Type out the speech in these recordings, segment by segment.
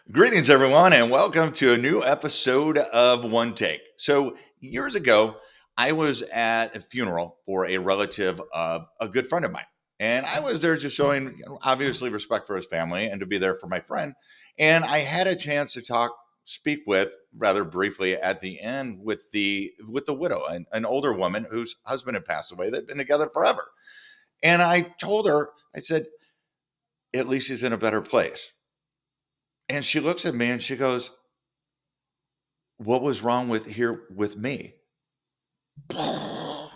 Greetings, everyone, and welcome to a new episode of One Take. So, years ago, I was at a funeral for a relative of a good friend of mine. And I was there just showing, obviously, respect for his family and to be there for my friend. And I had a chance to speak with, rather briefly at the end, with the widow, an older woman whose husband had passed away. They'd been together forever. And I told her, I said, at least he's in a better place. And she looks at me and she goes, what was wrong with me?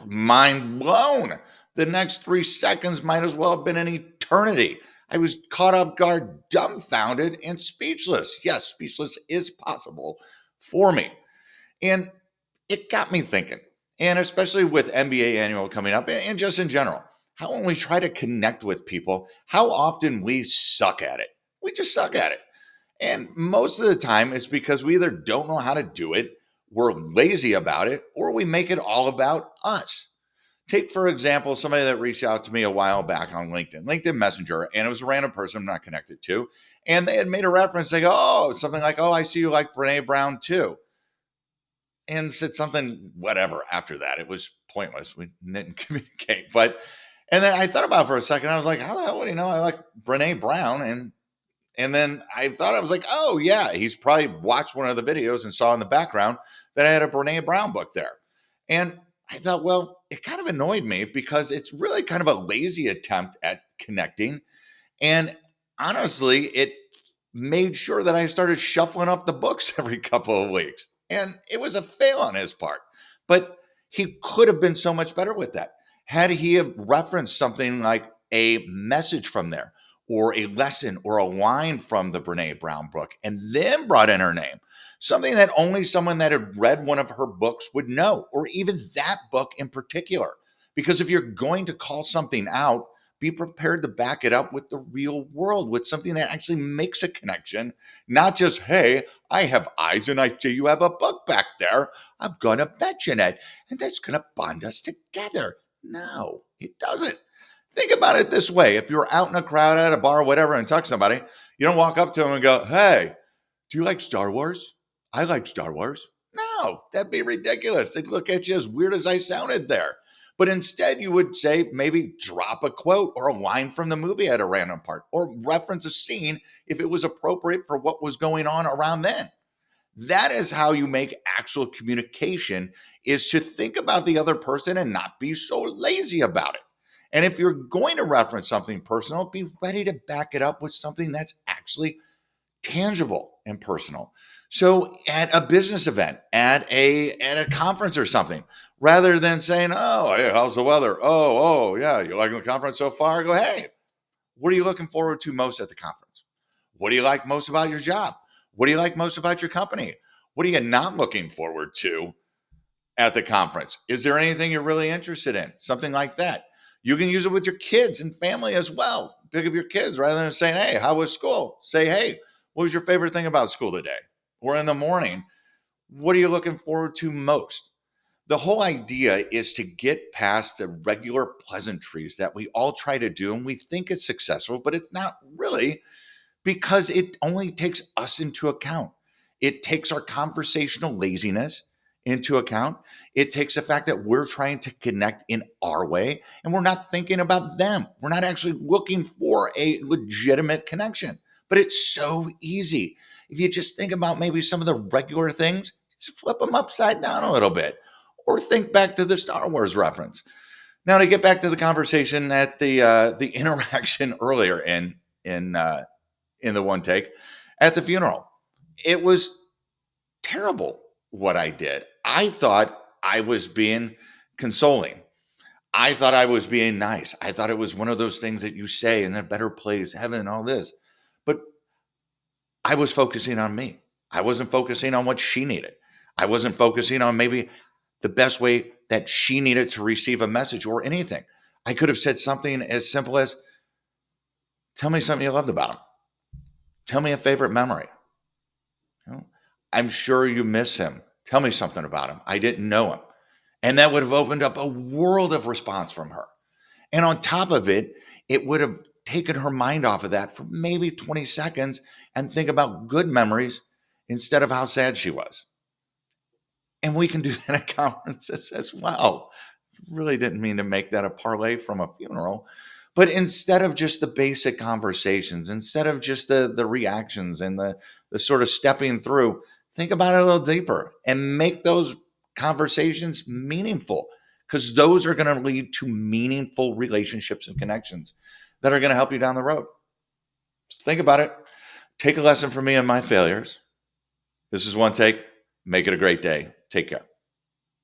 Mind blown. The next 3 seconds might as well have been an eternity. I was caught off guard, dumbfounded, and speechless. Yes, speechless is possible for me. And it got me thinking, and especially with NBA annual coming up and just in general, how when we try to connect with people, how often we suck at it. We just suck at it. And most of the time, it's because we either don't know how to do it, we're lazy about it, or we make it all about us. Take, for example, somebody that reached out to me a while back on LinkedIn Messenger, and it was a random person I'm not connected to. And they had made a reference, they go, oh, something like, oh, I see you like Brene Brown too. And said something, whatever, after that. It was pointless. We didn't communicate. And then I thought about it for a second. I was like, how the hell would he know I like Brene Brown? And then I thought, I was like, oh, yeah, he's probably watched one of the videos and saw in the background that I had a Brene Brown book there. And I thought, well, it kind of annoyed me because it's really kind of a lazy attempt at connecting. And honestly, it made sure that I started shuffling up the books every couple of weeks. And it was a fail on his part. But he could have been so much better with that. Had he have referenced something like a message from there, or a lesson or a line from the Brene Brown book, and then brought in her name, something that only someone that had read one of her books would know, or even that book in particular. Because if you're going to call something out, be prepared to back it up with the real world, with something that actually makes a connection, not just, hey, I have eyes and I see you have a book back there. I'm going to mention it, and that's going to bond us together. No, it doesn't. Think about it this way. If you're out in a crowd at a bar or whatever and talk to somebody, you don't walk up to them and go, hey, do you like Star Wars? I like Star Wars. No, that'd be ridiculous. They'd look at you as weird as I sounded there. But instead, you would say, maybe drop a quote or a line from the movie at a random part, or reference a scene if it was appropriate for what was going on around then. That is how you make actual communication, is to think about the other person and not be so lazy about it. And if you're going to reference something personal, be ready to back it up with something that's actually tangible and personal. So at a business event, at a conference or something, rather than saying, "Oh, hey, how's the weather? Oh, yeah, you liking the conference so far?" Go, "Hey, what are you looking forward to most at the conference? What do you like most about your job? What do you like most about your company? What are you not looking forward to at the conference? Is there anything you're really interested in?" Something like that. You can use it with your kids and family as well. Pick up your kids rather than saying, "Hey, how was school?" Say, "Hey, what was your favorite thing about school today?" Or in the morning, what are you looking forward to most? The whole idea is to get past the regular pleasantries that we all try to do and we think it's successful, but it's not really, because it only takes us into account. It takes our conversational laziness into account. It takes the fact that we're trying to connect in our way and we're not thinking about them. We're not actually looking for a legitimate connection. But it's so easy. If you just think about maybe some of the regular things, just flip them upside down a little bit, or think back to the Star Wars reference. Now, to get back to the conversation at the interaction earlier in the one take at the funeral. It was terrible what I did. I thought I was being consoling. I thought I was being nice. I thought it was one of those things that you say in a better place, heaven, and all this. But I was focusing on me. I wasn't focusing on what she needed. I wasn't focusing on maybe the best way that she needed to receive a message or anything. I could have said something as simple as, tell me something you loved about him. Tell me a favorite memory. You know, I'm sure you miss him. Tell me something about him. I didn't know him. And that would have opened up a world of response from her. And on top of it, it would have taken her mind off of that for maybe 20 seconds and think about good memories instead of how sad she was. And we can do that at conferences as well. Really didn't mean to make that a parlay from a funeral. But instead of just the basic conversations, instead of just the reactions and the sort of stepping through, think about it a little deeper and make those conversations meaningful, because those are going to lead to meaningful relationships and connections that are going to help you down the road. Think about it. Take a lesson from me and my failures. This is One Take. Make it a great day. Take care.